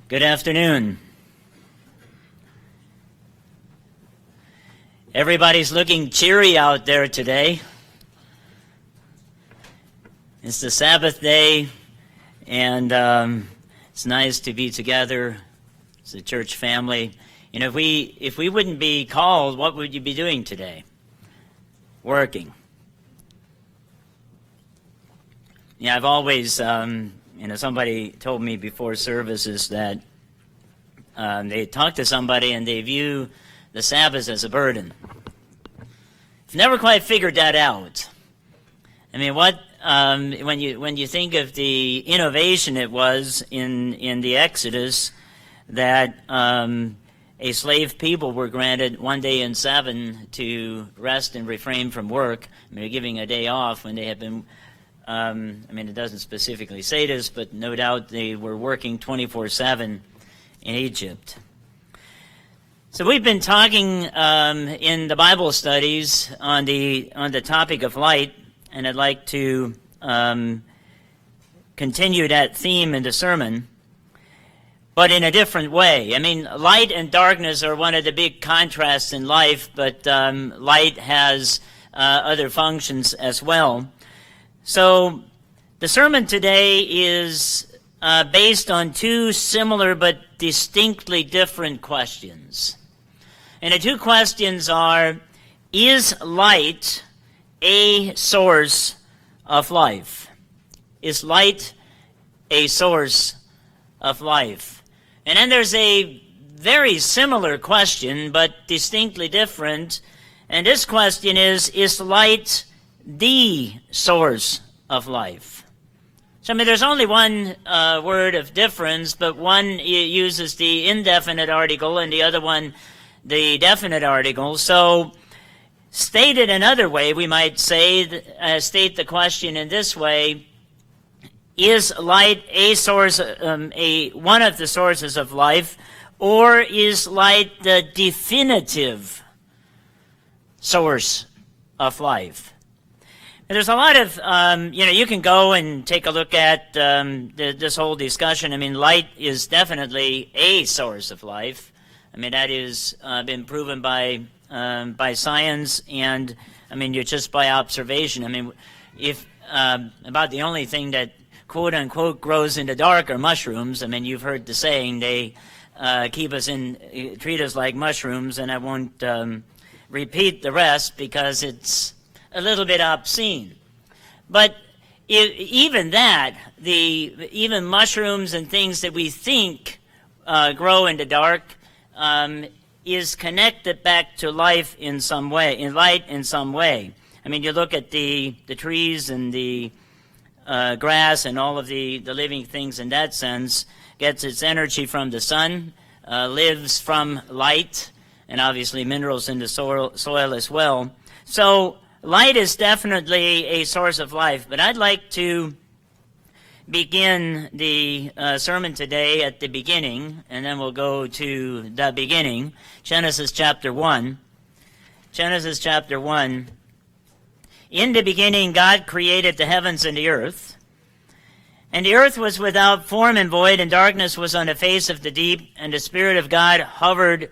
Good afternoon. Everybody's looking cheery out there today. It's the Sabbath day, and it's nice to be together as a church family. You know, if we wouldn't be called, what would you be doing today? Working. Yeah, I've always, somebody told me before services that they talk to somebody and they view the Sabbath as a burden. I've never quite figured that out. I mean, when you think of the innovation it was in the Exodus, that a slave people were granted 1 day in 7 to rest and refrain from work. I mean, they're giving a day off when they have been. It doesn't specifically say this, but no doubt they were working 24/7 in Egypt. So we've been talking in the Bible studies on the topic of light, and I'd like to continue that theme in the sermon, but in a different way. I mean, light and darkness are one of the big contrasts in life, but light has other functions as well. So the sermon today is based on two similar but distinctly different questions. And the two questions are, is light a source of life? Is light a source of life? And then there's a very similar question but distinctly different. And this question is light the source of life? So, there's only one word of difference, but one uses the indefinite article and the other one the definite article. So, stated another way, we might say, state the question in this way: is light a source, one of the sources of life, or is light the definitive source of life? There's a lot of, you can go and take a look at this whole discussion. I mean, light is definitely a source of life. I mean, that has been proven by science, and just by observation. I mean, if about the only thing that quote unquote grows in the dark are mushrooms. I mean, you've heard the saying, they treat us like mushrooms, and I won't repeat the rest because it's a little bit obscene. But even mushrooms and things that we think grow in the dark is connected back to life in some way, in light in some way. I mean, you look at the trees and the grass and all of the living things in that sense, gets its energy from the sun, lives from light, and obviously minerals in the soil as well. So light is definitely a source of life, but I'd like to begin the sermon today at the beginning, and then we'll go to the beginning, Genesis chapter 1. Genesis chapter 1. In the beginning, God created the heavens and the earth. And the earth was without form and void, and darkness was on the face of the deep, and the Spirit of God hovered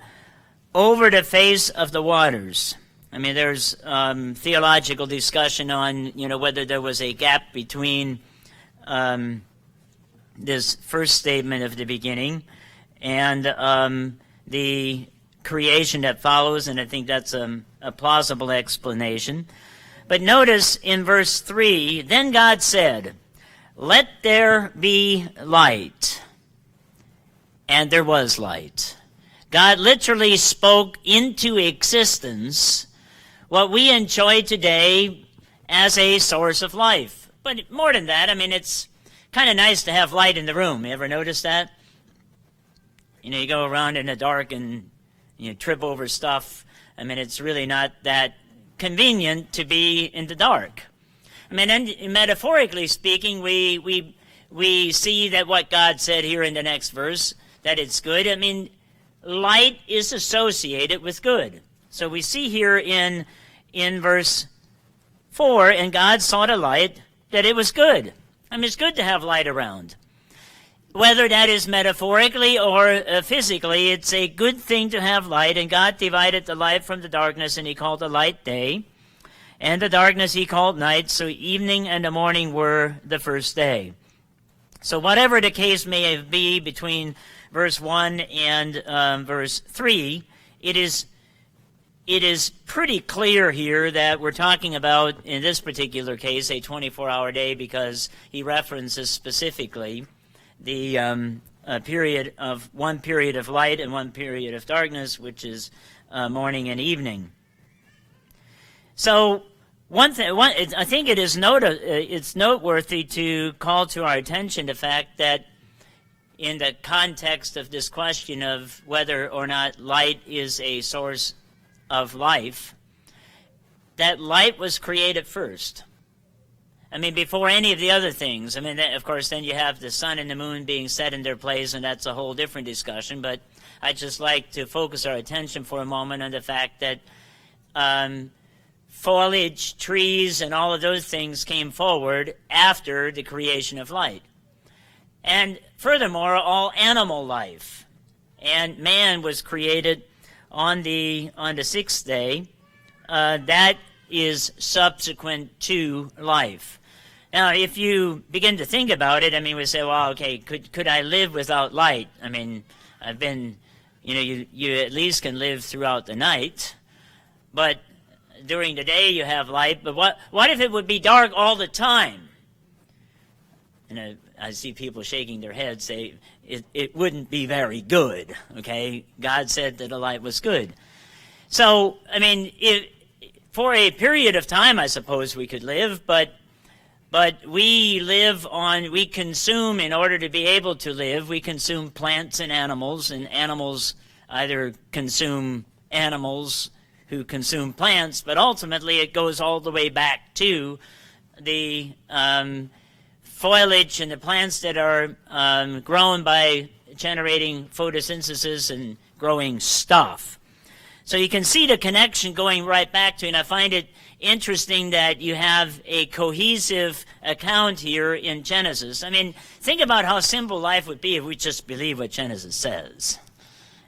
over the face of the waters. I mean, there's theological discussion on, whether there was a gap between this first statement of the beginning and the creation that follows, and I think that's a plausible explanation. But notice in verse 3, then God said, "Let there be light." And there was light. God literally spoke into existence what we enjoy today as a source of life. But more than that, I mean, it's kind of nice to have light in the room. You ever notice that? You go around in the dark and you trip over stuff. I mean, it's really not that convenient to be in the dark. I mean, and metaphorically speaking, we see that what God said here in the next verse, that it's good. I mean, light is associated with good. So we see here in verse 4, and God saw the light, that it was good. I mean, it's good to have light around. whether that is metaphorically or physically, it's a good thing to have light, and God divided the light from the darkness, and he called the light day, and the darkness he called night, so evening and the morning were the first day. So whatever the case may be between verse 1 and verse 3, it is pretty clear here that we're talking about, in this particular case, a 24-hour day, because he references specifically the one period of light and one period of darkness, which is morning and evening. So I think it's noteworthy to call to our attention the fact that in the context of this question of whether or not light is a source of life, that light was created first. I mean, before any of the other things. I mean, of course, then you have the sun and the moon being set in their place, and that's a whole different discussion. But I'd just like to focus our attention for a moment on the fact that foliage, trees, and all of those things came forward after the creation of light. And furthermore, all animal life. And man was created on the sixth day. That is subsequent to life. Now, if you begin to think about it, I mean, we say, well, okay, could I live without light? I mean, you at least can live throughout the night, but during the day you have light. But what if it would be dark all the time? And I see people shaking their heads, say it wouldn't be very good. Okay, God said that the light was good. So, I mean, for a period of time, I suppose we could live, but we consume, in order to be able to live, we consume plants and animals either consume animals who consume plants, but ultimately it goes all the way back to the foliage and the plants that are grown by generating photosynthesis and growing stuff. So you can see the connection going right back to it, and I find it interesting that you have a cohesive account here in Genesis. I mean, think about how simple life would be if we just believe what Genesis says.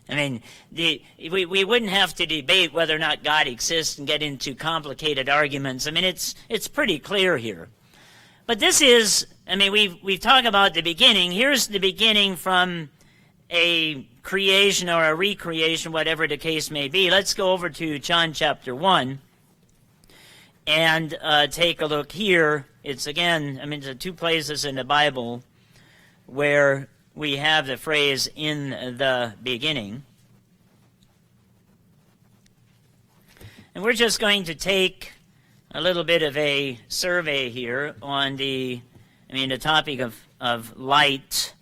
I mean, we wouldn't have to debate whether or not God exists and get into complicated arguments. I mean, it's pretty clear here. But this is, I mean, we've talked about the beginning. Here's the beginning from a creation or a recreation, whatever the case may be. Let's go over to John chapter 1 and take a look here. It's again, I mean, there are two places in the Bible where we have the phrase "in the beginning." And we're just going to take a little bit of a survey here on the topic of light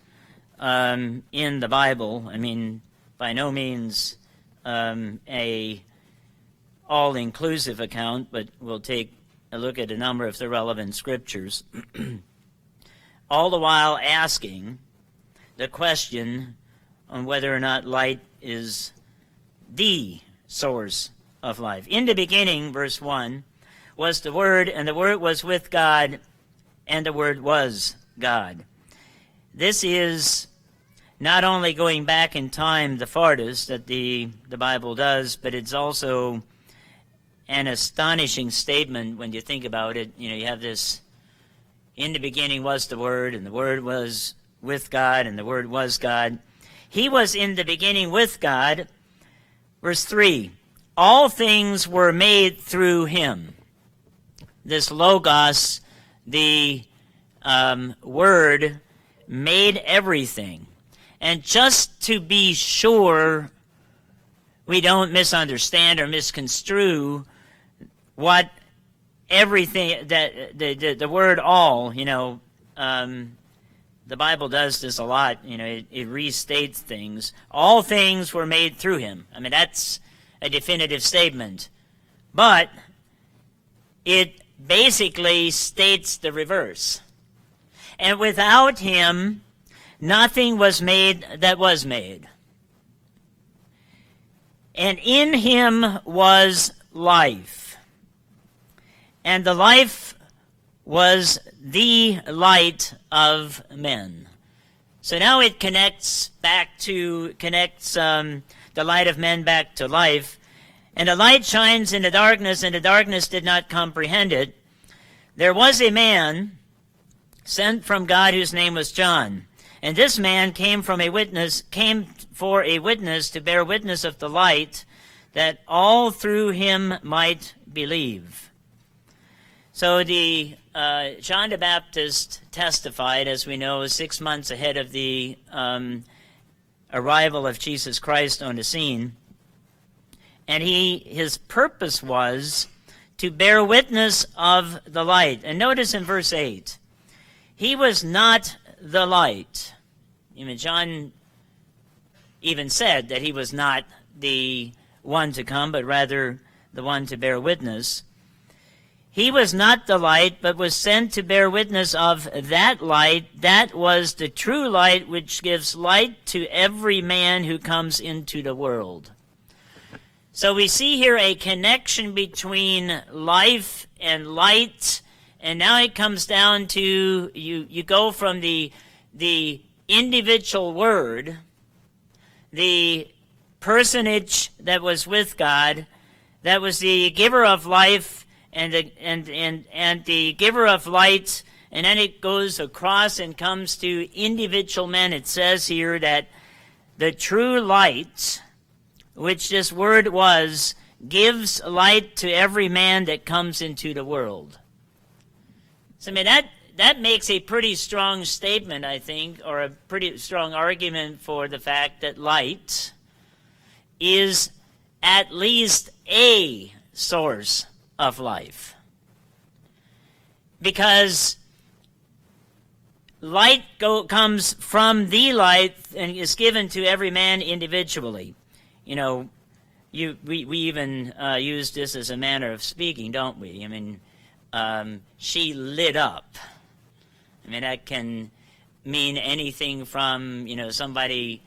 in the Bible. I mean, by no means a all-inclusive account, but we'll take a look at a number of the relevant scriptures, all the while asking the question on whether or not light is the source of life. In the beginning, verse 1, was the Word, and the Word was with God, and the Word was God. This is not only going back in time the farthest that the Bible does, but it's also an astonishing statement when you think about it. You know, you have this, in the beginning was the Word, and the Word was with God, and the Word was God. He was in the beginning with God. Verse 3, all things were made through him. This Logos, the Word, made everything. And just to be sure we don't misunderstand or misconstrue what everything, that the word all, the Bible does this a lot, it restates things. All things were made through him. I mean, that's a definitive statement. But it basically states the reverse. And without him, nothing was made that was made. And in him was life. And the life was the light of men. So now it connects the light of men back to life. And the light shines in the darkness, and the darkness did not comprehend it. There was a man sent from God whose name was John. And this man came for a witness to bear witness of the light, that all through him might believe. So John the Baptist testified, as we know, 6 months ahead of the arrival of Jesus Christ on the scene. And his purpose was to bear witness of the light. And notice in verse 8, he was not the light. John even said that he was not the one to come, but rather the one to bear witness. He was not the light, but was sent to bear witness of that light. That was the true light, which gives light to every man who comes into the world. So we see here a connection between life and light, and now it comes down to you go from the individual word, the personage that was with God, that was the giver of life and the giver of light, and then it goes across and comes to individual men. It says here that the true light, which this word was, gives light to every man that comes into the world. So that makes a pretty strong statement, I think, or a pretty strong argument for the fact that light is at least a source of life. Because light comes from the light and is given to every man individually. We even use this as a manner of speaking, don't we? She lit up. That can mean anything from, somebody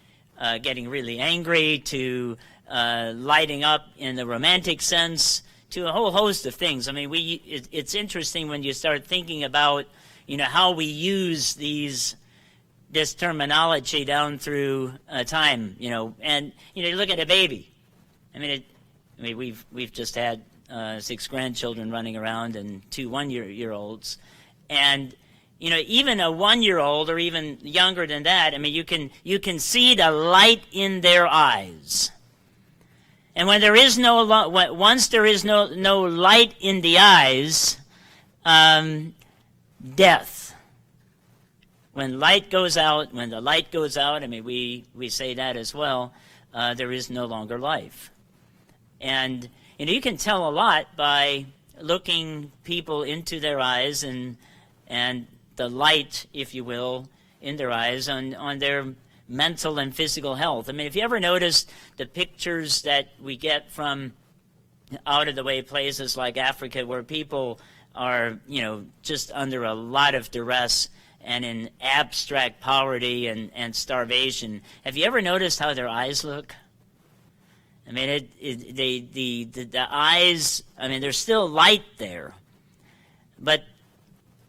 getting really angry to lighting up in the romantic sense to a whole host of things. It's interesting when you start thinking about, how we use this terminology down through time, and you look at a baby. We've just had 6 grandchildren running around and 2 one-year-olds, and even a 1-year-old or even younger than that, you can see the light in their eyes. And when there is once there is no light in the eyes, death. When the light goes out, we say that as well, there is no longer life. And you can tell a lot by looking people into their eyes and the light, if you will, in their eyes on their mental and physical health. If you ever noticed the pictures that we get from out-of-the-way places like Africa, where people are, just under a lot of duress and in abstract poverty and starvation, have you ever noticed how their eyes look? The eyes, there's still light there, but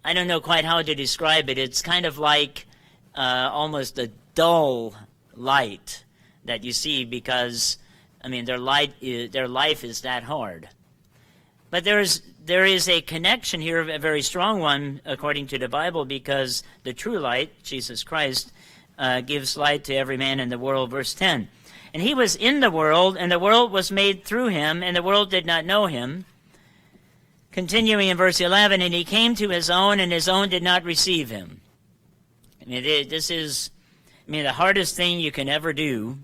I don't know quite how to describe it. It's kind of like almost a dull light that you see because, their life is that hard. But there is a connection here, a very strong one, according to the Bible, because the true light, Jesus Christ, gives light to every man in the world. Verse 10, and he was in the world, and the world was made through him, and the world did not know him. Continuing in verse 11, and he came to his own, and his own did not receive him. This is, the hardest thing you can ever do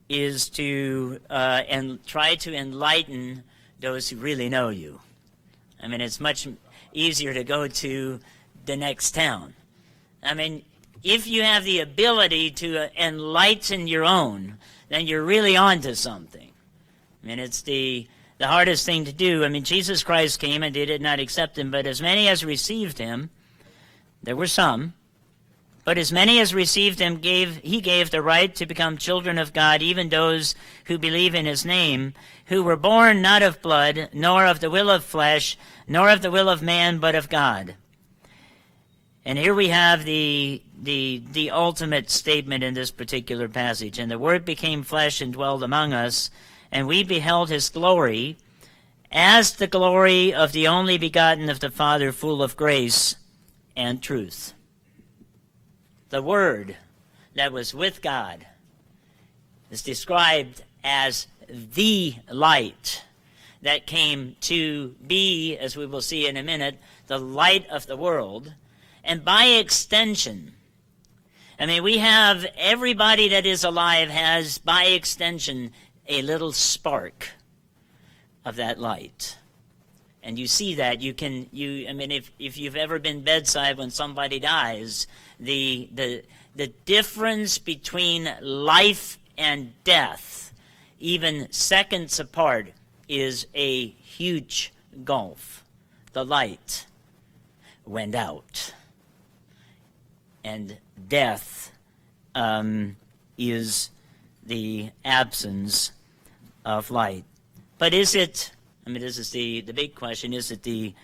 is to try to enlighten those who really know you. It's much easier to go to the next town. If you have the ability to enlighten your own, then you're really onto something. It's the hardest thing to do. Jesus Christ came and they did not accept him, but as many as received him, there were some, but as many as received him, he gave the right to become children of God, even those who believe in his name, who were born not of blood, nor of the will of flesh, nor of the will of man, but of God. And here we have the ultimate statement in this particular passage. And the Word became flesh and dwelled among us, and we beheld his glory, as the glory of the only begotten of the Father, full of grace and truth. The Word that was with God is described as the light that came to be, as we will see in a minute, the light of the world. And by extension, I mean, we have everybody that is alive has, by extension, a little spark of that light. And you see that. I mean, if you've ever been bedside when somebody dies, the difference between life and death, even seconds apart, is a huge gulf. The light went out. And death is the absence of light. But is it, I mean, this is the big question, is it the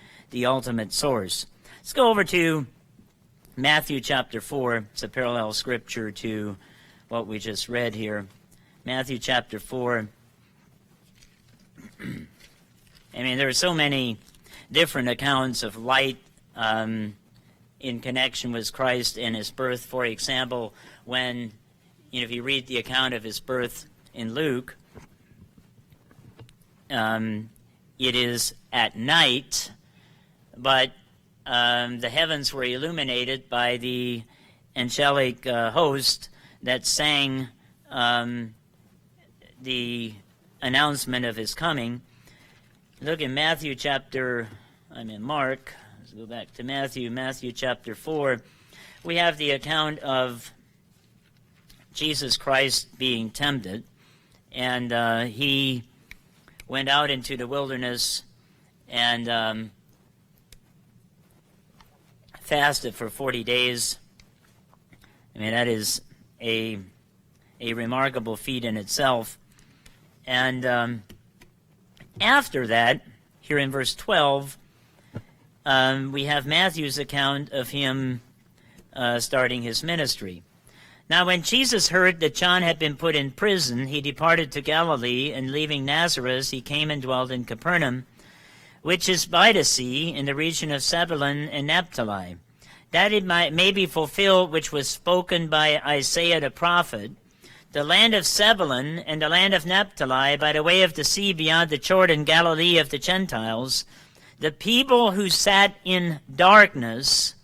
ultimate source? Let's go over to Matthew chapter 4. It's a parallel scripture to what we just read here. Matthew chapter 4. I mean, there are so many different accounts of light in connection with Christ and his birth. For example, when, if you read the account of his birth in Luke, it is at night, but the heavens were illuminated by the angelic host that sang the announcement of his coming. Look in Mark. Let's go back to Matthew chapter 4. We have the account of Jesus Christ being tempted, and he went out into the wilderness and fasted for 40 days. I mean, that is a remarkable feat in itself. And after that, here in verse 12, we have Matthew's account of him starting his ministry. Now, when Jesus heard that John had been put in prison, he departed to Galilee, and leaving Nazareth, he came and dwelt in Capernaum, which is by the sea, in the region of Zebulun and Naphtali, that it may be fulfilled which was spoken by Isaiah the prophet, the land of Zebulun and the land of Naphtali, by the way of the sea beyond the Jordan, Galilee of the Gentiles, the people who sat in darkness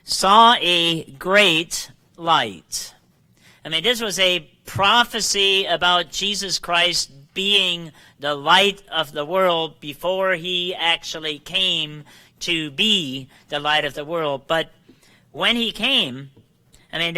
saw a great light. I mean, this was a prophecy about Jesus Christ being the light of the world before he actually came to be the light of the world. But when he came, I mean,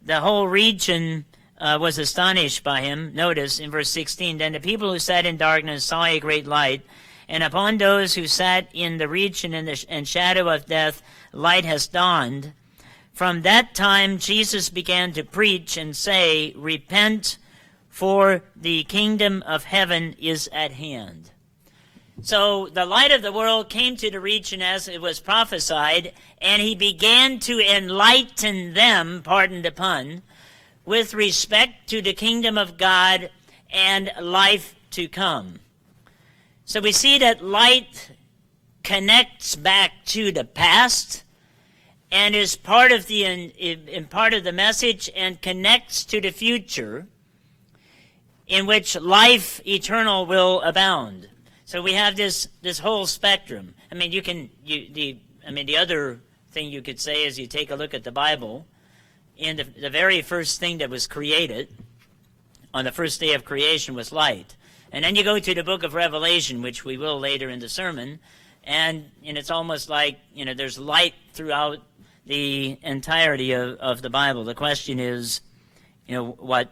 the whole region was astonished by him. Notice in verse 16, then the people who sat in darkness saw a great light, and upon those who sat in the region and shadow of death, light has dawned. From that time Jesus began to preach and say, repent, for the kingdom of heaven is at hand. So the light of the world came to the region as it was prophesied, and he began to enlighten them, pardon the pun, with respect to the kingdom of God and life to come. So we see that light connects back to the past and is part of the message, and connects to the future, in which life eternal will abound. So we have this whole spectrum. I mean, the other thing you could say is you take a look at the Bible, and the very first thing that was created on the first day of creation was light. And then you go to the book of Revelation, which we will later in the sermon, and it's almost like, there's light throughout the entirety of the Bible. The question is, what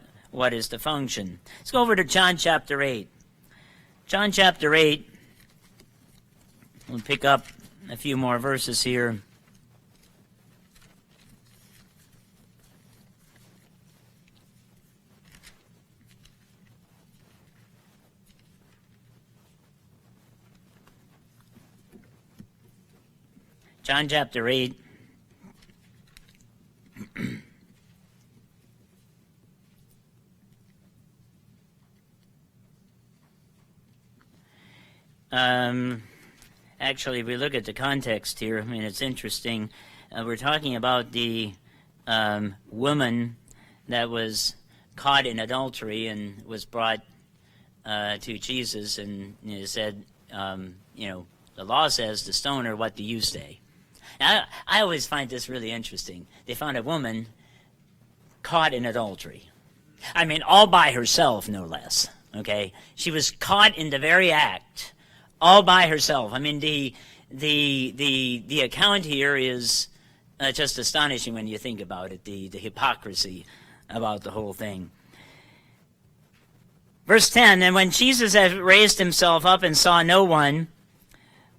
is the function? Let's go over to John chapter 8. John chapter 8, we'll pick up a few more verses here. John chapter 8, Actually, if we look at the context here, I mean, it's interesting. We're talking about the woman that was caught in adultery and was brought to Jesus, and said, the law says to stone her. What do you say? Now, I always find this really interesting. They found a woman caught in adultery. I mean, all by herself, no less. Okay, she was caught in the very act, all by herself. I mean, the account here is just astonishing when you think about it. The hypocrisy about the whole thing. Verse 10, and when Jesus had raised himself up and saw no one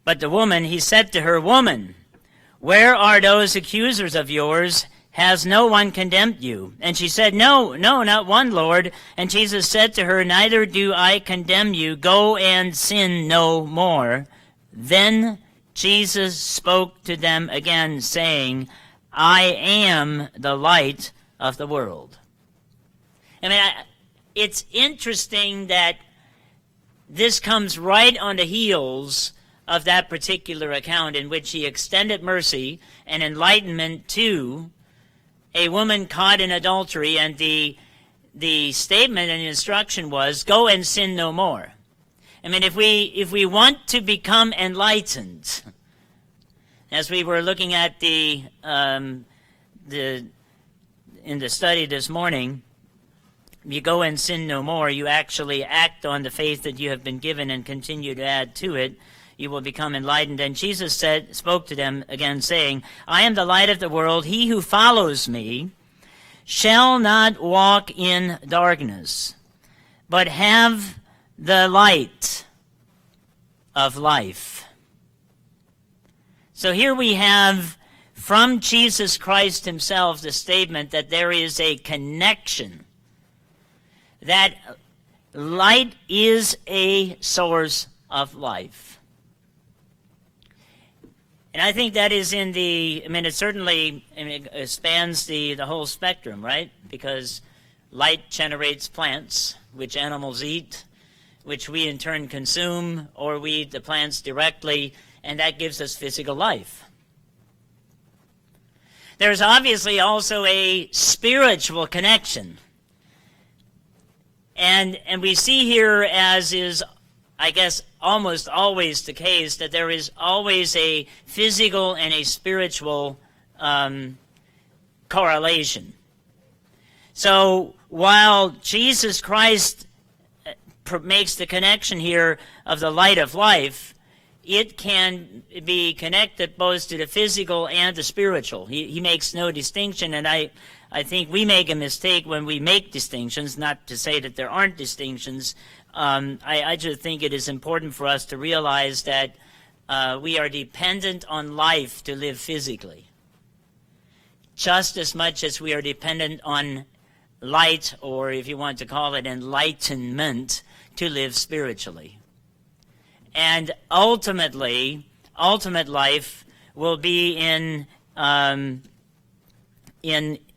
but the woman, he said to her, Woman, where are those accusers of yours? Has no one condemned you? And she said, No, not one, Lord. And Jesus said to her, Neither do I condemn you. Go and sin no more. Then Jesus spoke to them again, saying, I am the light of the world. I mean, it's interesting that this comes right on the heels of that particular account in which he extended mercy and enlightenment to a woman caught in adultery, and the statement and instruction was, go and sin no more. I mean, if we want to become enlightened, as we were looking at in the study this morning, you go and sin no more, you actually act on the faith that you have been given and continue to add to it, you will become enlightened. And Jesus spoke to them again, saying, I am the light of the world. He who follows me shall not walk in darkness, but have the light of life. So here we have from Jesus Christ himself the statement that there is a connection, that light is a source of life. And I think that is it certainly it spans the whole spectrum, right? Because light generates plants, which animals eat, which we in turn consume, or we eat the plants directly, and that gives us physical life. There's obviously also a spiritual connection. And we see here, as is, I guess, almost always the case, that there is always a physical and a spiritual correlation. So while Jesus Christ makes the connection here of the light of life, it can be connected both to the physical and the spiritual. He makes no distinction, and I think we make a mistake when we make distinctions, not to say that there aren't distinctions. I just think it is important for us to realize that we are dependent on life to live physically, just as much as we are dependent on light, or if you want to call it enlightenment, to live spiritually. And ultimate life will be in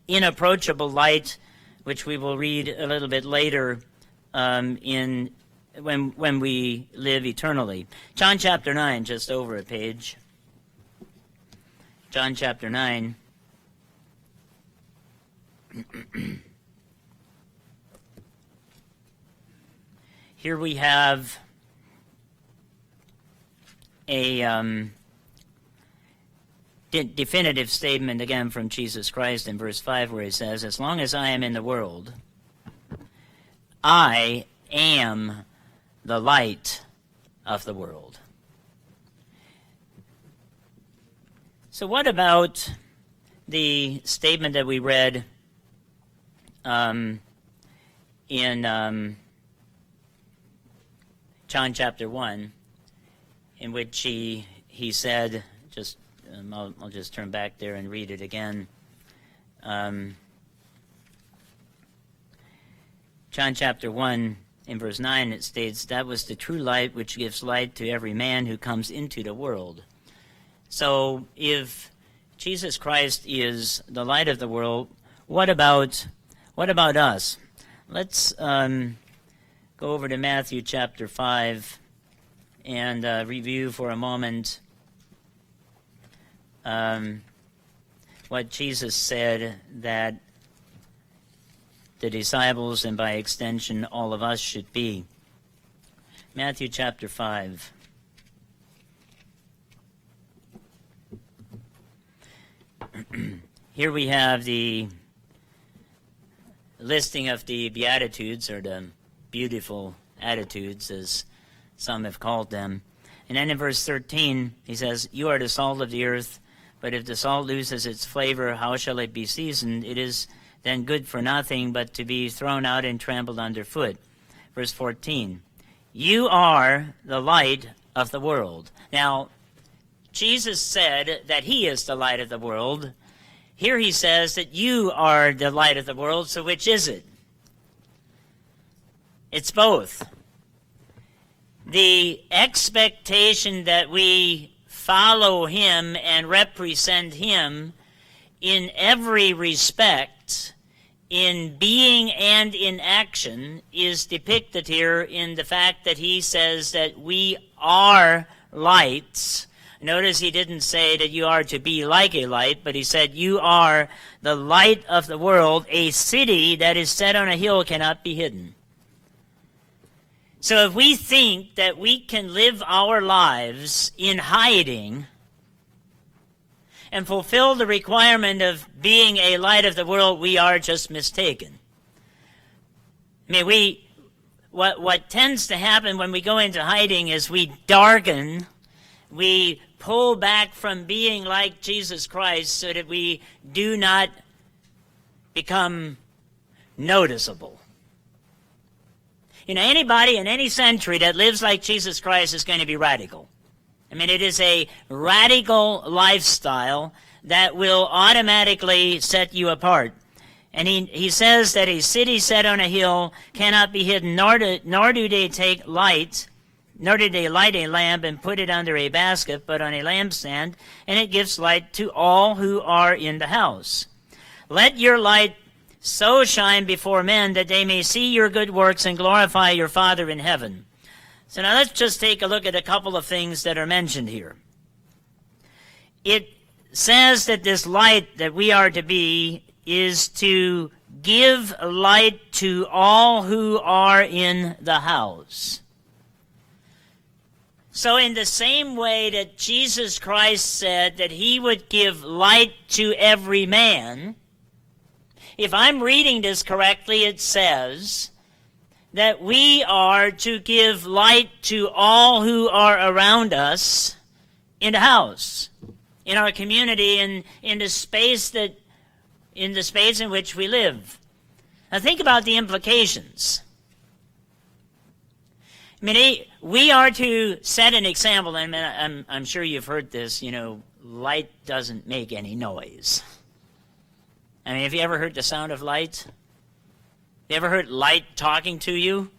inapproachable light, which we will read a little bit later when we live eternally. John chapter 9, just over a page. John chapter 9. Here we have a definitive statement again from Jesus Christ in verse 5, where he says, as long as I am in the world, I am the light of the world. So what about the statement that we read in John chapter 1, in which he said, I'll just turn back there and read it again. John chapter 1, in verse 9, it states, that was the true light which gives light to every man who comes into the world. So if Jesus Christ is the light of the world, what about us? Let's go over to Matthew chapter 5. and review for a moment what Jesus said that the disciples, and by extension all of us, should be. Matthew chapter 5. Here we have the listing of the Beatitudes, or the beautiful attitudes, as some have called them. And then in verse 13, he says, "You are the salt of the earth, but if the salt loses its flavor, how shall it be seasoned? It is then good for nothing but to be thrown out and trampled underfoot." Verse 14, "You are the light of the world." Now, Jesus said that he is the light of the world. Here he says that you are the light of the world, so which is it? It's both. The expectation that we follow him and represent him in every respect, in being and in action, is depicted here in the fact that he says that we are lights. Notice he didn't say that you are to be like a light, but he said you are the light of the world. A city that is set on a hill cannot be hidden. So if we think that we can live our lives in hiding and fulfill the requirement of being a light of the world, we are just mistaken. I mean, what tends to happen when we go into hiding is we darken, we pull back from being like Jesus Christ so that we do not become noticeable. You know, anybody in any century that lives like Jesus Christ is going to be radical. I mean, it is a radical lifestyle that will automatically set you apart. And he says that a city set on a hill cannot be hidden, nor do they take light, nor do they light a lamp and put it under a basket, but on a lampstand, and it gives light to all who are in the house. Let your light so shine before men that they may see your good works and glorify your Father in heaven. So now let's just take a look at a couple of things that are mentioned here. It says that this light that we are to be is to give light to all who are in the house. So in the same way that Jesus Christ said that he would give light to every man, if I'm reading this correctly, it says that we are to give light to all who are around us in the house, in our community, and in the space in which we live. Now think about the implications. I mean, we are to set an example, and I'm sure you've heard this, you know, light doesn't make any noise. I mean, have you ever heard the sound of light? You ever heard light talking to you?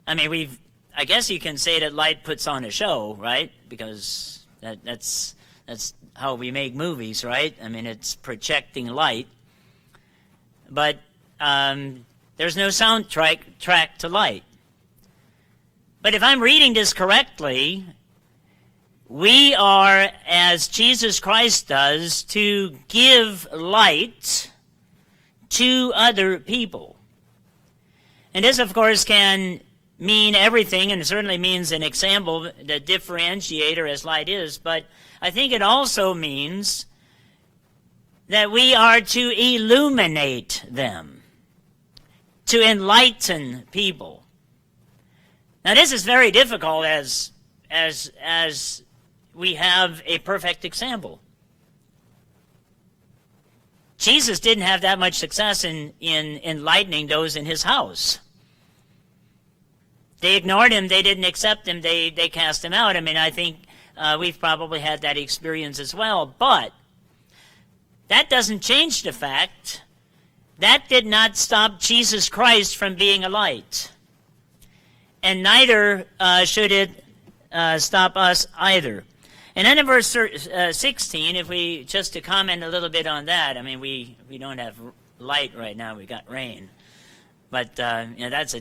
I mean, I guess you can say that light puts on a show, right? Because that's how we make movies, right? I mean, it's projecting light. But there's no soundtrack to light. But if I'm reading this correctly, we are, as Jesus Christ does, to give light to other people. And this, of course, can mean everything, and it certainly means an example, the differentiator as light is, but I think it also means that we are to illuminate them, to enlighten people. Now, this is very difficult as we have a perfect example. Jesus didn't have that much success in enlightening those in his house. They ignored him. They didn't accept him. They cast him out. I mean, I think we've probably had that experience as well. But that doesn't change the fact that did not stop Jesus Christ from being a light. And neither should it stop us either. And then in verse 16, if we, just to comment a little bit on that, I mean, we don't have light right now, we got rain. But that's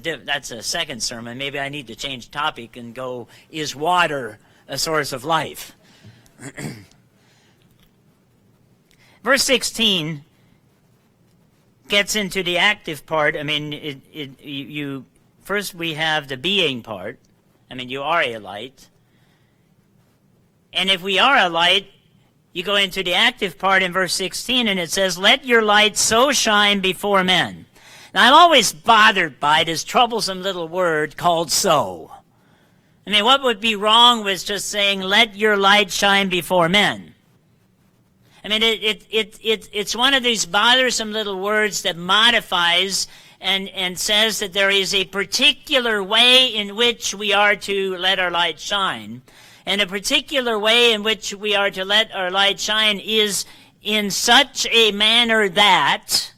a second sermon. Maybe I need to change topic and go, is water a source of life? Verse 16 gets into the active part. I mean, first we have the being part. I mean, you are a light. And if we are a light, you go into the active part in verse 16, and it says, let your light so shine before men. Now, I'm always bothered by this troublesome little word called so. I mean, what would be wrong with just saying, let your light shine before men? I mean, it's one of these bothersome little words that modifies and says that there is a particular way in which we are to let our light shine. And a particular way in which we are to let our light shine is in such a manner that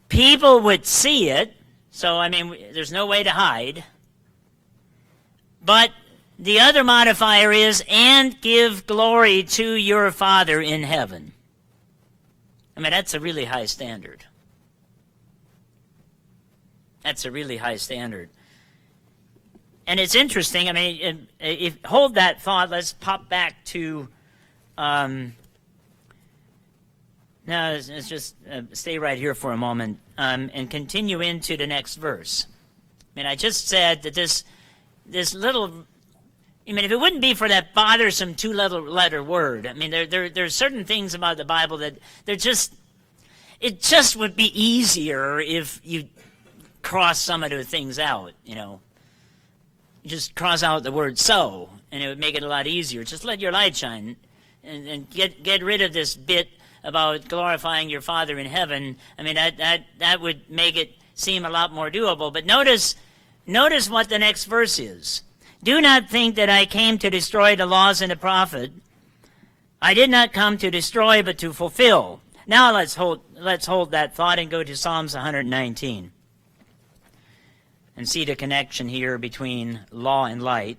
people would see it. So, I mean, there's no way to hide. But the other modifier is, and give glory to your Father in heaven. I mean, that's a really high standard. That's a really high standard. And it's interesting, I mean, hold that thought. Let's pop back to, let's just stay right here for a moment and continue into the next verse. I mean, I just said that this little, I mean, if it wouldn't be for that bothersome two-letter word, I mean, there's certain things about the Bible that it just would be easier if you cross some of the things out, you know. Just cross out the word so, and it would make it a lot easier. Just let your light shine and get rid of this bit about glorifying your Father in heaven. I mean, that would make it seem a lot more doable. But notice what the next verse is. Do not think that I came to destroy the laws and the prophet. I did not come to destroy, but to fulfill. Now let's hold that thought and go to Psalms 119. And see the connection here between law and light.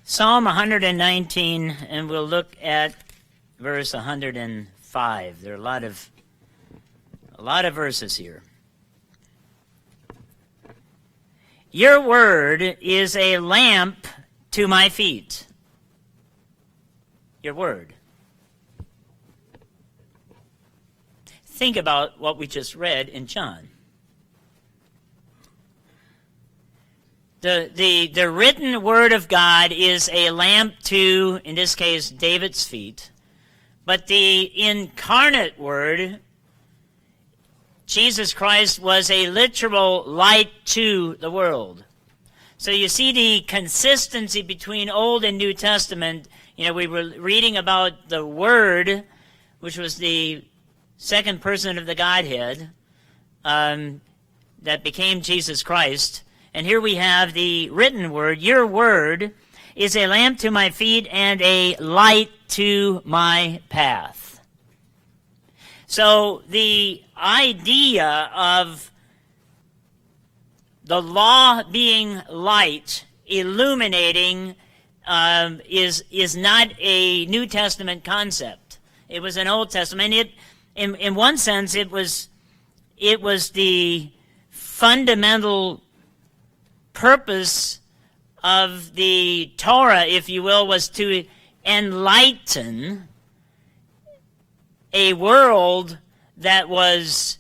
Psalm 119, and we'll look at verse 105. There are a lot of verses here. Your word is a lamp to my feet. Your word. Think about what we just read in John. The written word of God is a lamp to, in this case, David's feet. But the incarnate word, Jesus Christ, was a literal light to the world. So you see the consistency between Old and New Testament. You know, we were reading about the Word, which was the second person of the Godhead, that became Jesus Christ. And here we have the written Word. Your Word is a lamp to my feet and a light to my path. So the idea of the law being light, illuminating, is not a New Testament concept. It was an Old Testament. In one sense, it was the fundamental purpose of the Torah, if you will, was to enlighten a world that was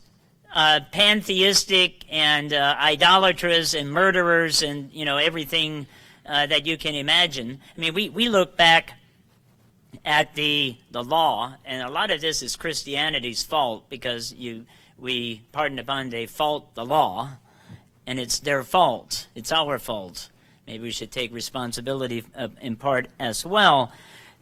pantheistic and idolatrous and murderers and, you know, everything that you can imagine. I mean, we look back at the law, and a lot of this is Christianity's fault because we, pardon the pun, they fault the law, and it's their fault. It's our fault. Maybe we should take responsibility in part as well,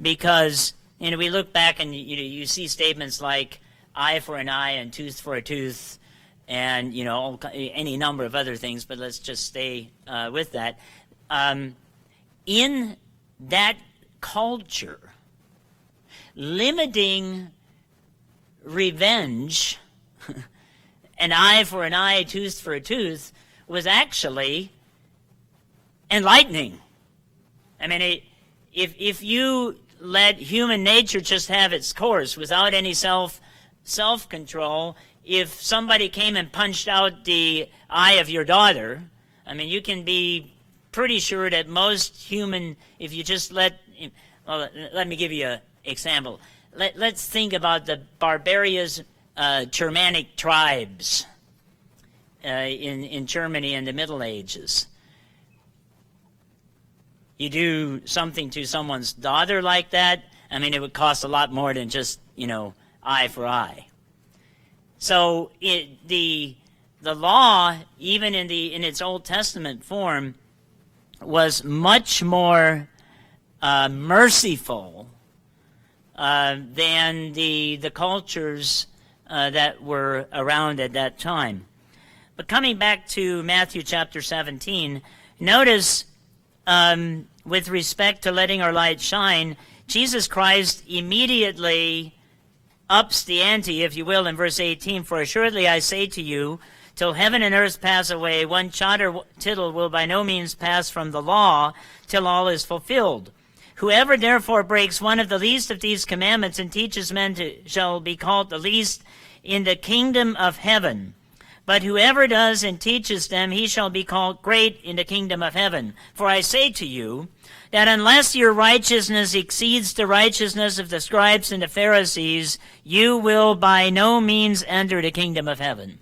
because, you know, we look back and you see statements like eye for an eye and tooth for a tooth, and, you know, any number of other things, but let's just stay with that. In that culture, limiting revenge, an eye for an eye, tooth for a tooth, was actually enlightening. I mean, if you let human nature just have its course without any self-control, if somebody came and punched out the eye of your daughter, I mean, you can be pretty sure that most human, if you just let me give you an example. Let's think about the barbarous Germanic tribes in Germany in the Middle Ages. You do something to someone's daughter like that, I mean, it would cost a lot more than just, eye for eye. So the law, even in its Old Testament form, was much more merciful than the cultures that were around at that time. But coming back to Matthew chapter 17, notice with respect to letting our light shine, Jesus Christ immediately ups the ante, if you will, in verse 18. For assuredly I say to you, till heaven and earth pass away, one jot or tittle will by no means pass from the law till all is fulfilled. Whoever therefore breaks one of the least of these commandments and teaches men shall be called the least in the kingdom of heaven. But whoever does and teaches them, he shall be called great in the kingdom of heaven. For I say to you, that unless your righteousness exceeds the righteousness of the scribes and the Pharisees, you will by no means enter the kingdom of heaven.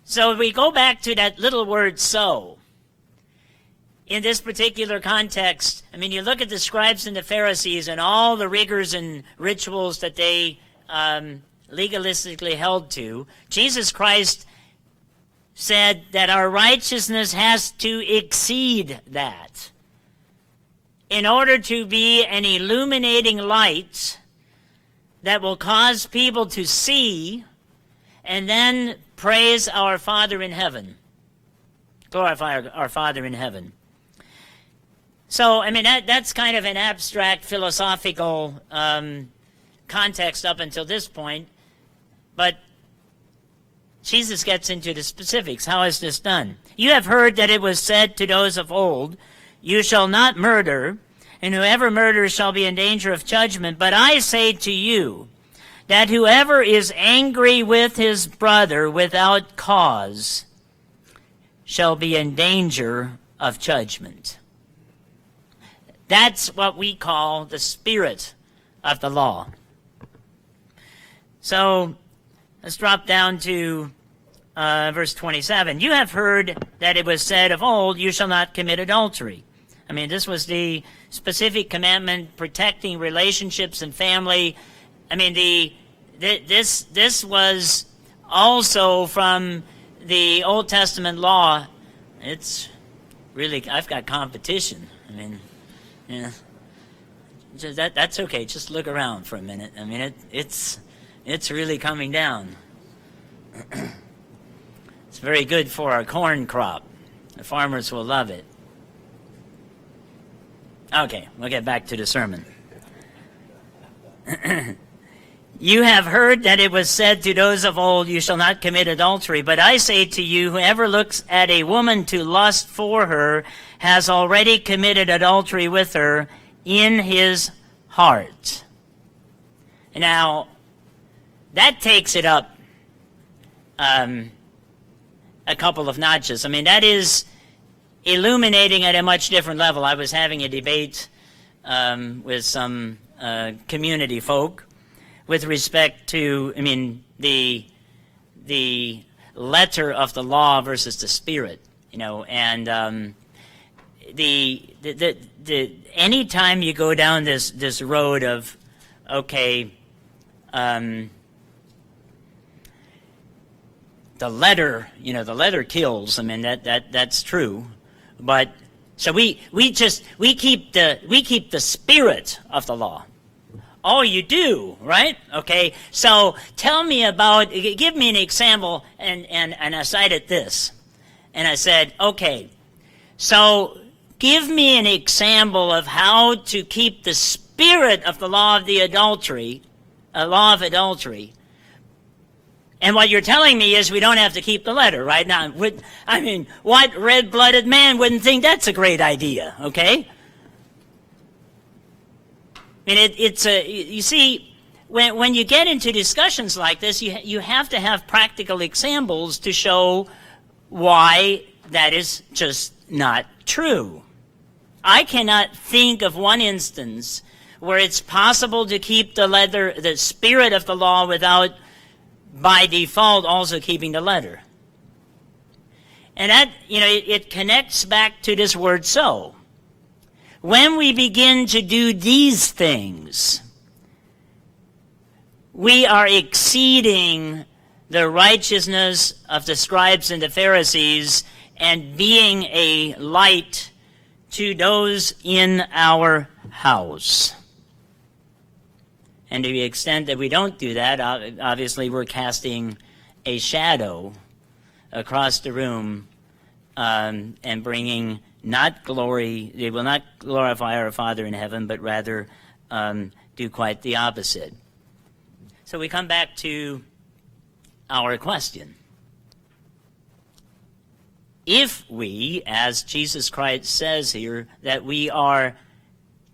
So if we go back to that little word so, in this particular context, I mean, you look at the scribes and the Pharisees and all the rigors and rituals that they legalistically held to. Jesus Christ said that our righteousness has to exceed that in order to be an illuminating light that will cause people to see and then praise our Father in heaven, glorify our Father in heaven. So, I mean, that's kind of an abstract philosophical context up until this point, but Jesus gets into the specifics. How is this done? You have heard that it was said to those of old, you shall not murder, and whoever murders shall be in danger of judgment. But I say to you, that whoever is angry with his brother without cause shall be in danger of judgment. That's what we call the spirit of the law. So let's drop down to verse 27. You have heard that it was said of old, you shall not commit adultery. I mean, this was the specific commandment protecting relationships and family. I mean, this was also from the Old Testament law. It's really, I've got competition. I mean, yeah, that's okay. Just look around for a minute. I mean, it's really coming down. It's very good for our corn crop. The farmers will love it. Okay, we'll get back to the sermon. You have heard that it was said to those of old, you shall not commit adultery. But I say to you, whoever looks at a woman to lust for her has already committed adultery with her in his heart. Now, that takes it up a couple of notches. I mean, that is illuminating at a much different level. I was having a debate with some community folk with respect to, I mean, the letter of the law versus the spirit, and the anytime you go down this road of, okay, the letter kills. I mean, that's true, but so we keep the spirit of the law. Oh, you do, right? Okay, so tell me give me an example, and I cited this, and I said, okay, so give me an example of how to keep the spirit of the law of adultery, And what you're telling me is we don't have to keep the letter, right? Now, what red-blooded man wouldn't think that's a great idea, okay? I mean, you see, when you get into discussions like this, you have to have practical examples to show why that is just not true. I cannot think of one instance where it's possible to keep the spirit of the law without, by default, also keeping the letter. And that, it connects back to this word so. When we begin to do these things, we are exceeding the righteousness of the scribes and the Pharisees and being a light to those in our house. And to the extent that we don't do that, obviously we're casting a shadow across the room and bringing not glory. They will not glorify our Father in heaven, but rather do quite the opposite. So we come back to our question. If we, as Jesus Christ says here, that we are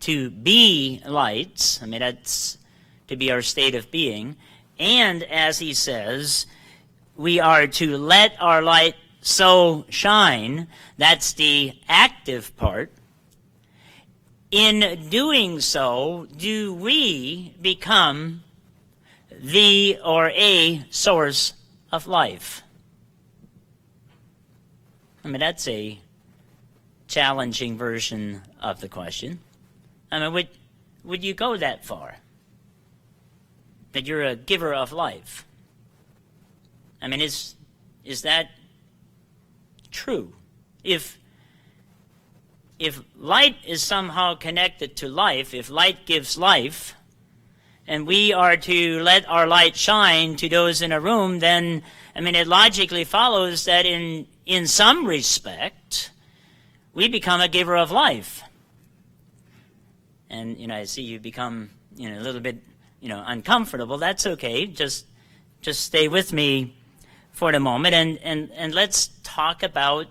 to be lights, that's to be our state of being, and as he says, we are to let our light so shine, that's the active part. In doing so, do we become the or a source of life? That's a challenging version of the question. Would you go that far? That you're a giver of life? Is that true? If light is somehow connected to life, if light gives life, and we are to let our light shine to those in a room, then, it logically follows that in some respect, we become a giver of life. And, I see you become, a little bit, uncomfortable. That's okay. Just stay with me for the moment, and let's talk about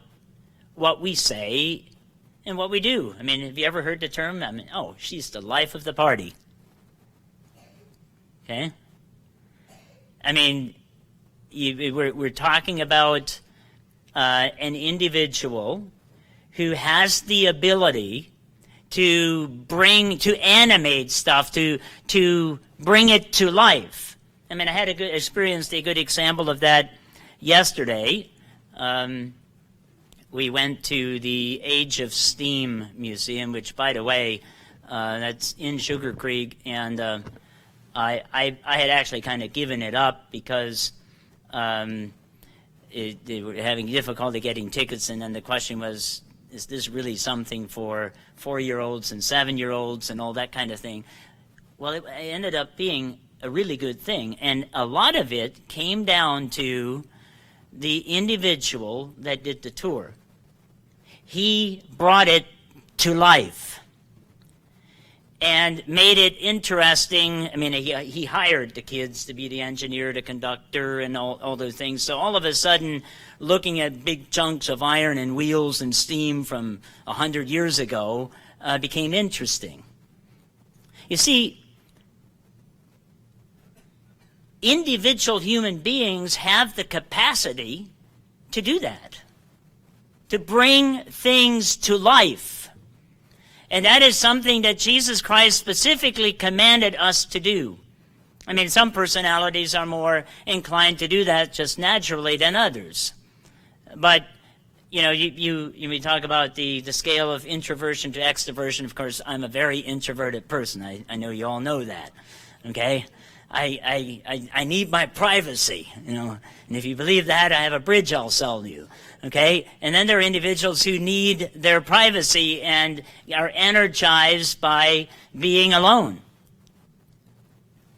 what we say and what we do. Have you ever heard the term, she's the life of the party? Okay? We're talking about an individual who has the ability to animate stuff, to bring it to life. I had experienced a good example of that yesterday. We went to the Age of Steam Museum, which, by the way, that's in Sugar Creek, and I had actually kind of given it up because they were having difficulty getting tickets, and then the question was, is this really something for 4-year-olds and 7-year-olds and all that kind of thing? Well, it ended up being a really good thing, and a lot of it came down to the individual that did the tour. He brought it to life and made it interesting. He hired the kids to be the engineer, the conductor, and all those things. So all of a sudden, looking at big chunks of iron and wheels and steam from 100 years ago became interesting. You see, individual human beings have the capacity to do that, to bring things to life. And that is something that Jesus Christ specifically commanded us to do. Some personalities are more inclined to do that just naturally than others. But, you talk about the scale of introversion to extroversion. Of course, I'm a very introverted person. I know you all know that, okay? I need my privacy, and if you believe that, I have a bridge I'll sell you, okay? And then there are individuals who need their privacy and are energized by being alone.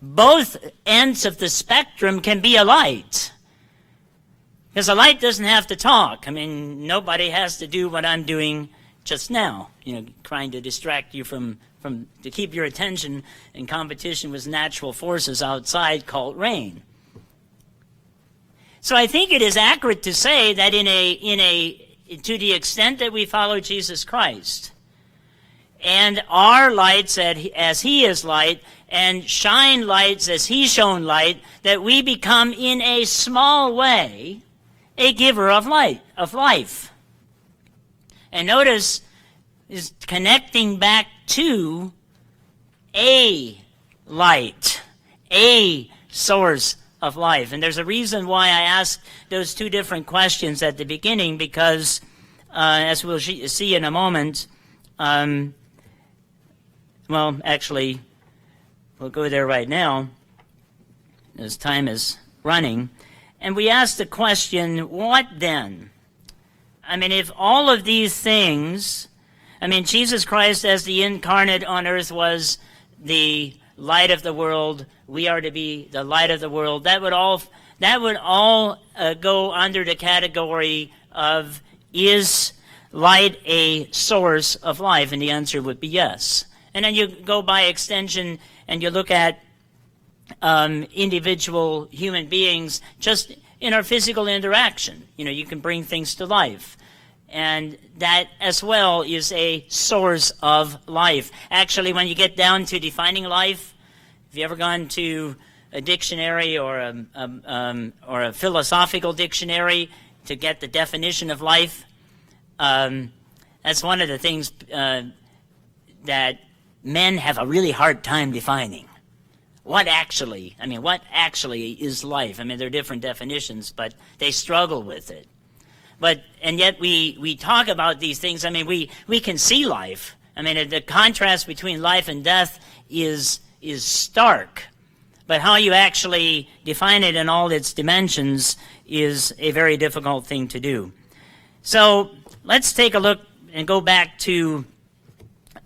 Both ends of the spectrum can be a light, because a light doesn't have to talk. Nobody has to do what I'm doing just now, trying to distract you to keep your attention in competition with natural forces outside called rain. So I think it is accurate to say that to the extent that we follow Jesus Christ and are lights as he is light and shine lights as he's shown light, that we become in a small way a giver of light, of life. And notice is connecting back to a light, a source of life. And there's a reason why I asked those two different questions at the beginning, because as we'll see in a moment, well, actually, we'll go there right now, as time is running. And we asked the question, what then? I mean, if all of these things, I mean, Jesus Christ as the incarnate on earth was the light of the world, we are to be the light of the world, that would all go under the category of, is light a source of life? And the answer would be yes. And then you go by extension and you look at individual human beings just in our physical interaction. You know, you can bring things to life. And that as well is a source of life. Actually, when you get down to defining life, have you ever gone to a dictionary or a philosophical dictionary to get the definition of life? That's one of the things that men have a really hard time defining. What actually is life? I mean, there are different definitions, but they struggle with it. And yet we talk about these things. I mean, we can see life. I mean, the contrast between life and death is stark. But how you actually define it in all its dimensions is a very difficult thing to do. So let's take a look and go back to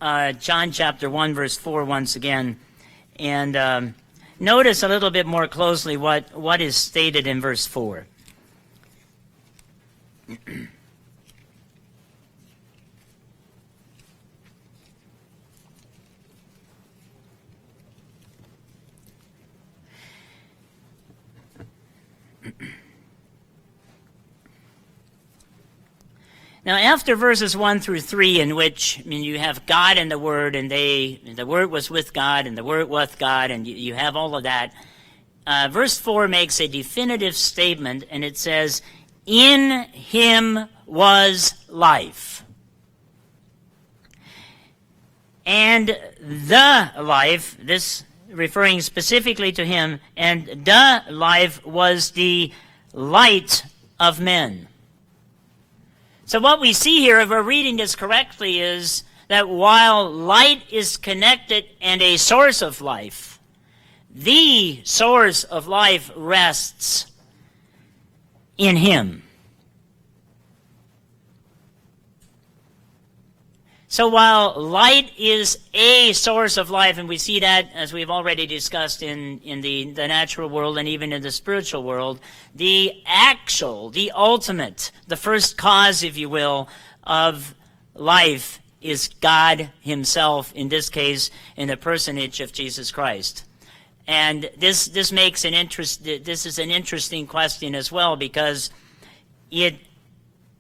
John chapter 1, verse 4 once again. And notice a little bit more closely what is stated in verse 4. Now, after verses 1 through 3, in which you have God and the Word, and the Word was with God, and the Word was God, and you have all of that, verse 4 makes a definitive statement, and it says, "In him was life, and the life," this referring specifically to him, "and the life was the light of men." So what we see here, if we're reading this correctly, is that while light is connected and a source of life, the source of life rests in him. So while light is a source of life, and we see that, as we've already discussed, in the natural world and even in the spiritual world, the ultimate, the first cause, if you will, of life is God himself, in this case, in the personage of Jesus Christ. And this is an interesting question as well, because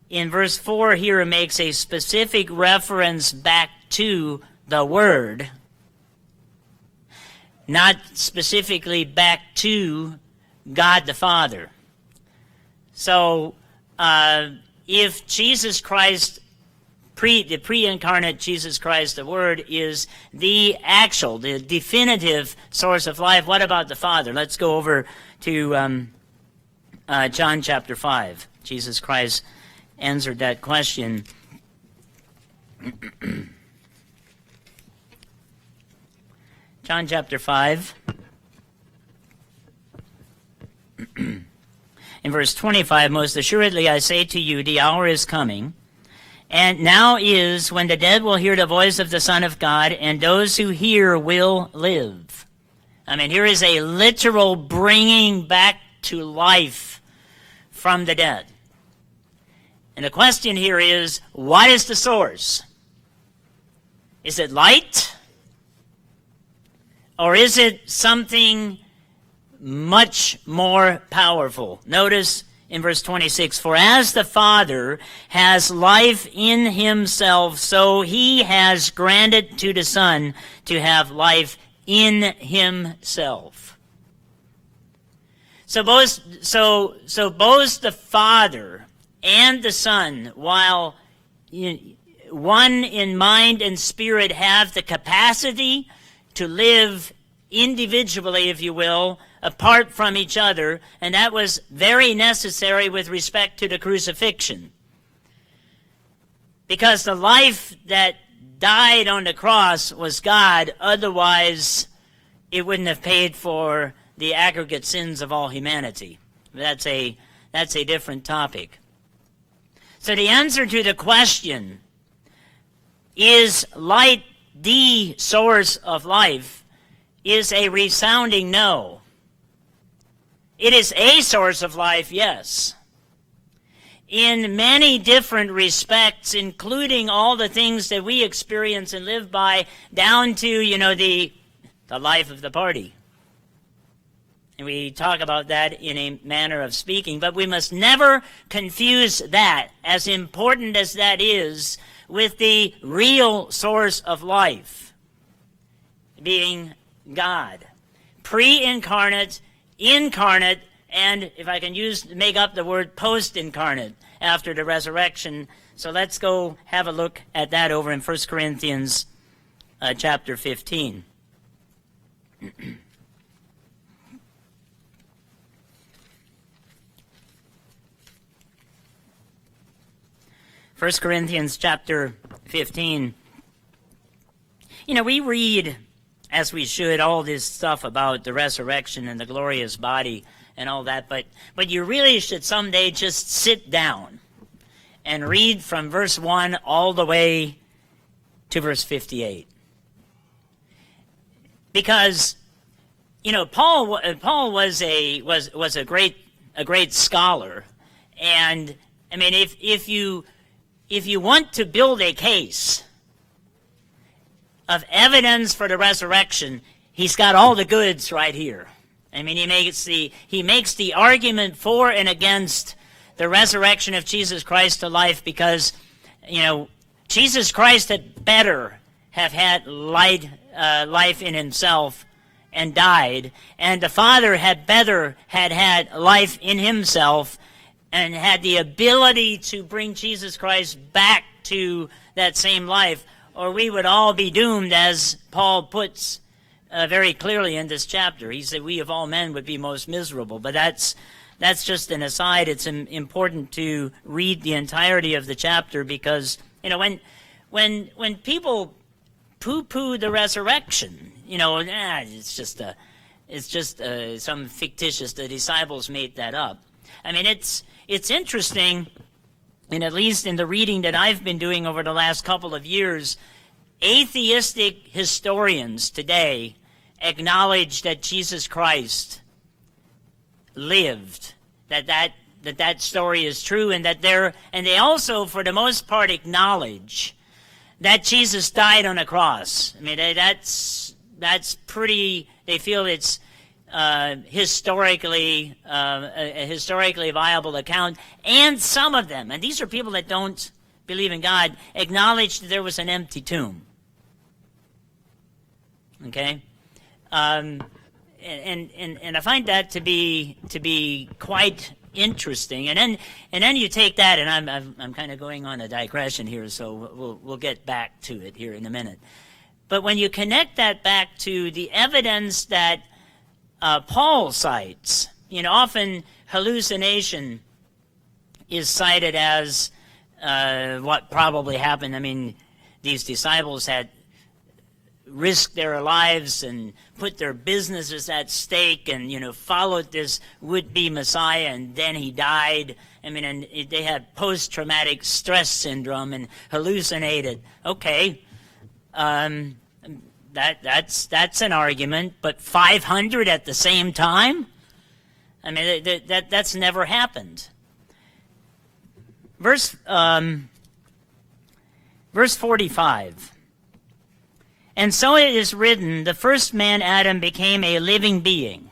in verse 4 here, it makes a specific reference back to the Word, not specifically back to God the Father. So if Jesus Christ, the pre-incarnate Jesus Christ, the Word, is the definitive source of life, what about the Father? Let's go over to John chapter 5. Jesus Christ answered that question. John chapter 5. In verse 25, "Most assuredly I say to you, the hour is coming, and now is, when the dead will hear the voice of the Son of God, and those who hear will live." I mean, here is a literal bringing back to life from the dead. And the question here is, what is the source? Is it light? Or is it something much more powerful. Notice in verse 26, for as the Father has life in himself, so he has granted to the Son to have life in himself. So both the Father and the Son, while one in mind and spirit, have the capacity to live individually, if you will, apart from each other, and that was very necessary with respect to the crucifixion. Because the life that died on the cross was God, otherwise it wouldn't have paid for the aggregate sins of all humanity. That's a different topic. So the answer to the question, is light the source of life, is a resounding no. It is a source of life, yes. In many different respects, including all the things that we experience and live by, down to, the life of the party. And we talk about that in a manner of speaking, but we must never confuse that, as important as that is, with the real source of life, being God. Pre-incarnate, incarnate, and if I can make up the word post-incarnate after the resurrection. So let's go have a look at that over in 1 Corinthians chapter 15. 1 Corinthians chapter 15. We read, as we should, all this stuff about the resurrection and the glorious body and all that, but you really should someday just sit down and read from verse 1 all the way to verse 58. Because, Paul was a great scholar, and I mean, if you want to build a case of evidence for the resurrection, he's got all the goods right here. I mean, he makes the argument for and against the resurrection of Jesus Christ to life, because, Jesus Christ had better have had life in himself and died, and the Father had better had life in himself and had the ability to bring Jesus Christ back to that same life, or we would all be doomed, as Paul puts very clearly in this chapter. He said we of all men would be most miserable. But that's just an aside. It's important to read the entirety of the chapter, because when people poo-poo the resurrection, it's just some fictitious. The disciples made that up. I mean, it's interesting, and at least in the reading that I've been doing over the last couple of years, atheistic historians today acknowledge that Jesus Christ lived, that story is true, and they also, for the most part, acknowledge that Jesus died on a cross. I mean, that's pretty. They feel it's a historically viable account, and some of them, and these are people that don't believe in God, acknowledge that there was an empty tomb. Okay, and I find that to be quite interesting. And then you take that, and I'm kind of going on a digression here, so we'll get back to it here in a minute. But when you connect that back to the evidence that Paul cites, often hallucination is cited as what probably happened. I mean, these disciples had risked their lives and put their businesses at stake and, followed this would-be Messiah, and then he died. I mean, and they had post-traumatic stress syndrome and hallucinated. Okay, that's an argument, but 500 at the same time? I mean, that's never happened. Verse 45. And so it is written, the first man, Adam, became a living being.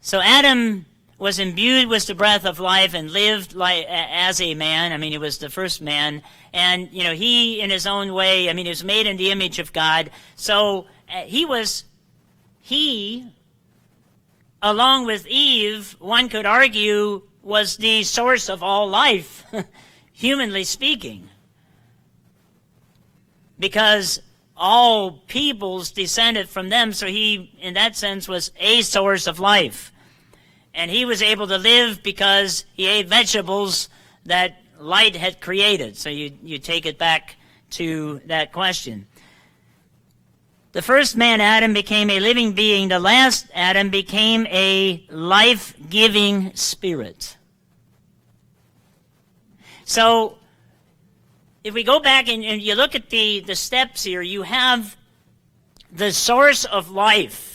So Adam was imbued with the breath of life and lived as a man. I mean, he was the first man. And, he, in his own way, he was made in the image of God. So he, along with Eve, one could argue, was the source of all life, humanly speaking. Because all peoples descended from them, so he, in that sense, was a source of life. And he was able to live because he ate vegetables that light had created. So you take it back to that question. The first man, Adam, became a living being. The last Adam became a life-giving spirit. So if we go back and you look at the steps here, you have the source of life.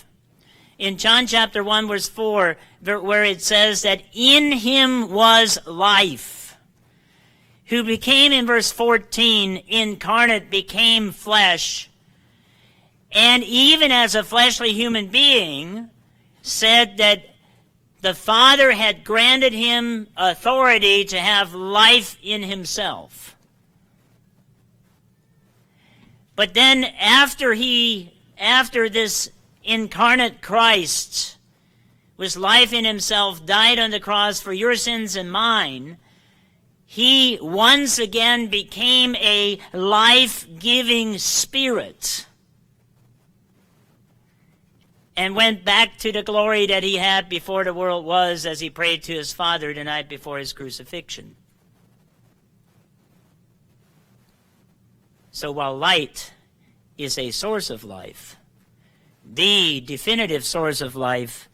In John chapter 1, verse 4, where it says that in him was life, who became, in verse 14, incarnate, became flesh, and even as a fleshly human being, said that the Father had granted him authority to have life in himself. But then after this incarnate Christ, with life in himself, died on the cross for your sins and mine, he once again became a life-giving spirit and went back to the glory that he had before the world was, as he prayed to his Father the night before his crucifixion. So while light is a source of life, the definitive source of life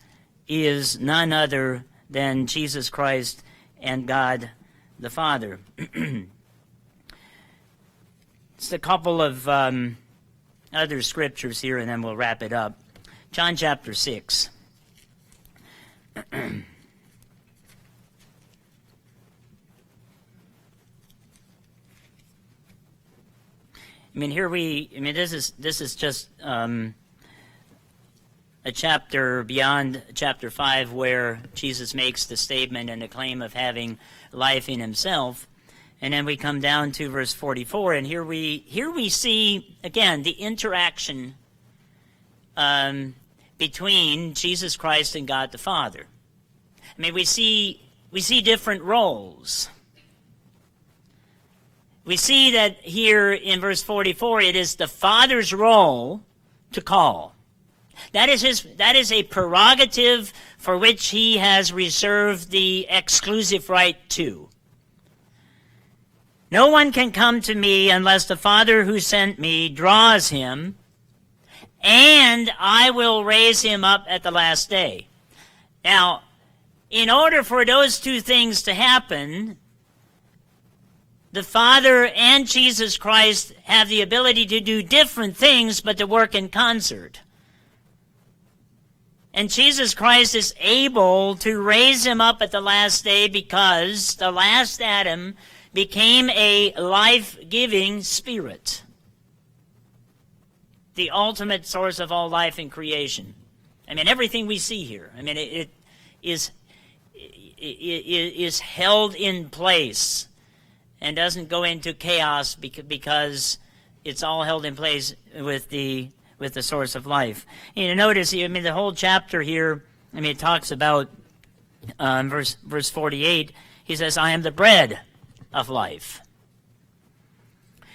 is none other than Jesus Christ and God the Father. Just a couple of other scriptures here, and then we'll wrap it up. John chapter 6. This is just a chapter beyond chapter 5 where Jesus makes the statement and the claim of having life in himself. And then we come down to verse 44, and here we see, again, the interaction between Jesus Christ and God the Father. We see different roles. We see that here in verse 44, it is the Father's role to call. That is a prerogative for which he has reserved the exclusive right to. No one can come to me unless the Father who sent me draws him, and I will raise him up at the last day. Now, in order for those two things to happen, the Father and Jesus Christ have the ability to do different things, but to work in concert. And Jesus Christ is able to raise him up at the last day because the last Adam became a life-giving spirit, the ultimate source of all life in creation. Everything we see here, it is held in place and doesn't go into chaos because it's all held in place with the source of life. Notice, the whole chapter here, it talks about verse 48. He says, I am the bread of life.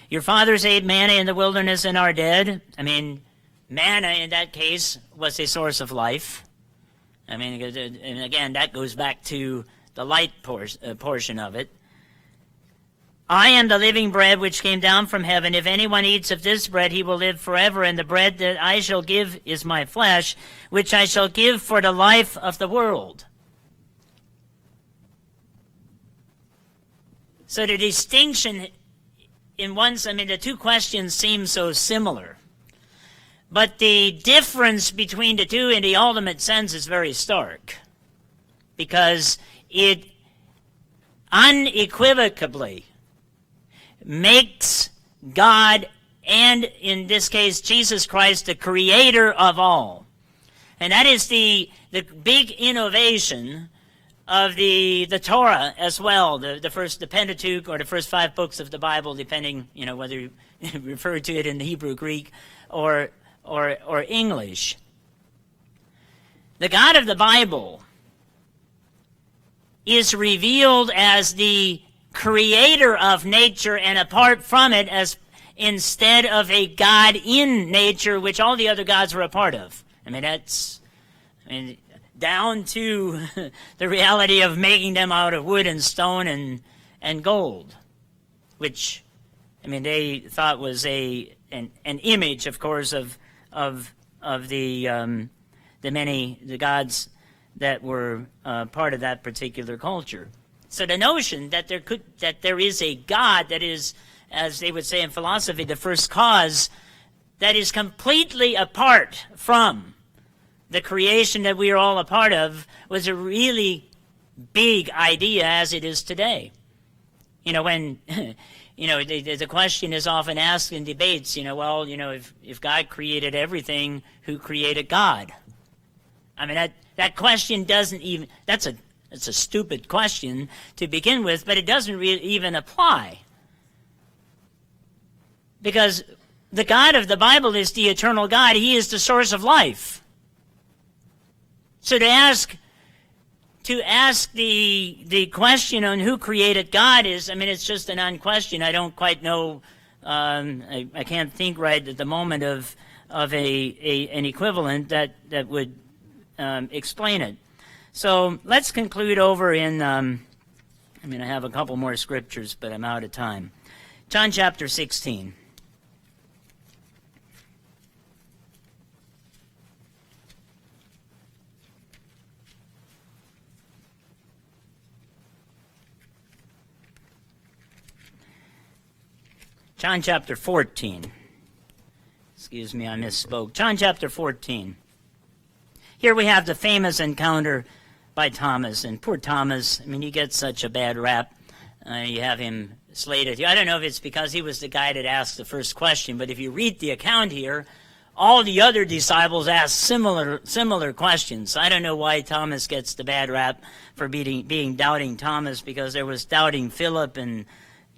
Your fathers ate manna in the wilderness and are dead. Manna in that case was a source of life. And again, that goes back to the light portion of it. I am the living bread which came down from heaven. If anyone eats of this bread, he will live forever. And the bread that I shall give is my flesh, which I shall give for the life of the world. So the distinction, in one sense, the two questions seem so similar. But the difference between the two in the ultimate sense is very stark. Because it unequivocally makes God, and in this case Jesus Christ, the creator of all. And that is the big innovation of the Torah as well, the Pentateuch, or the first 5 books of the Bible, depending, whether you refer to it in the Hebrew, Greek, or English. The God of the Bible is revealed as the creator of nature, and apart from it, as instead of a God in nature, which all the other gods were a part of. Down to the reality of making them out of wood and stone and gold, which they thought was an image, of course, of the gods that were part of that particular culture. So the notion that there is a God that is, as they would say in philosophy, the first cause, that is completely apart from the creation that we are all a part of, was a really big idea, as it is today. When the question is often asked in debates, if God created everything, who created God? That question doesn't even, it's a stupid question to begin with, but it doesn't really even apply. Because the God of the Bible is the eternal God. He is the source of life. So to ask the question on who created God is, it's just a non-question. I don't quite know, I can't think right at the moment of an equivalent that would explain it. So let's conclude over in, I have a couple more scriptures, but I'm out of time. John chapter 16. John chapter 14. Excuse me, I misspoke. John chapter 14. Here we have the famous encounter by Thomas. And poor Thomas, he gets such a bad rap. You have him slated. I don't know if it's because he was the guy that asked the first question, but if you read the account here, all the other disciples asked similar questions. I don't know why Thomas gets the bad rap for being doubting Thomas, because there was doubting Philip and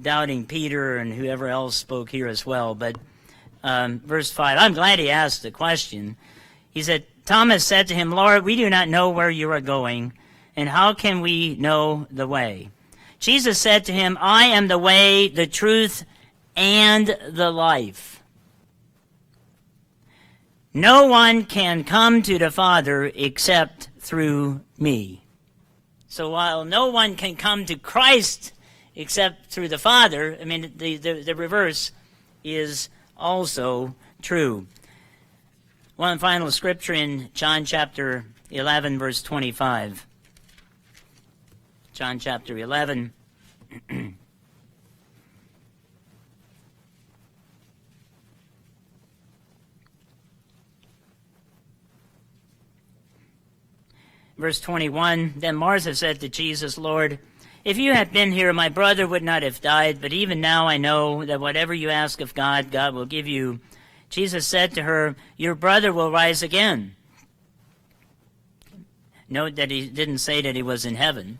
doubting Peter and whoever else spoke here as well. But verse 5, I'm glad he asked the question. He said, Thomas said to him, Lord, we do not know where you are going, and how can we know the way? Jesus said to him, I am the way, the truth, and the life. No one can come to the Father except through me. So while no one can come to Christ except through the Father, the reverse is also true. One final scripture in John chapter 11, verse 25. John chapter 11. Verse 21, Then Martha said to Jesus, Lord, if you had been here, my brother would not have died, but even now I know that whatever you ask of God, God will give you. Jesus said to her, your brother will rise again. Note that he didn't say that he was in heaven,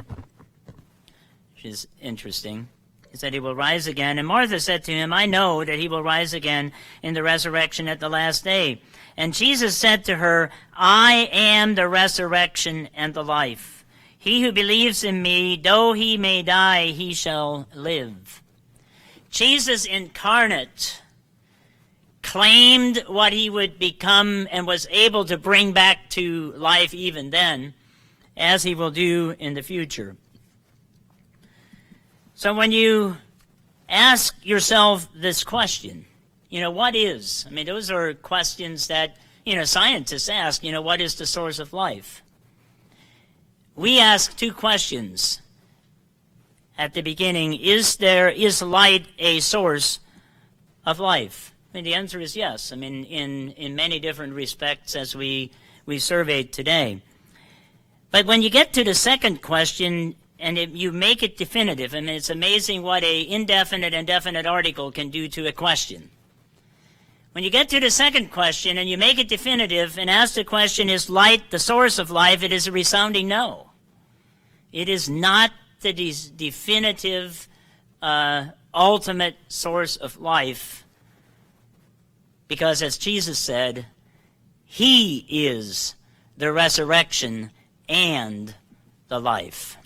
which is interesting. He said he will rise again. And Martha said to him, I know that he will rise again in the resurrection at the last day. And Jesus said to her, I am the resurrection and the life. He who believes in me, though he may die, he shall live. Jesus incarnate claimed what he would become and was able to bring back to life even then, as he will do in the future. So when you ask yourself this question, what is? Those are questions that, scientists ask, what is the source of life? We ask two questions at the beginning. Is light a source of life? The answer is yes. In many different respects, as we surveyed today. But when you get to the second question, and you make it definitive, it's amazing what a indefinite and definite article can do to a question. When you get to the second question and you make it definitive and ask the question, is light the source of life? It is a resounding no. It is not the definitive, ultimate source of life, because as Jesus said, He is the resurrection and the life.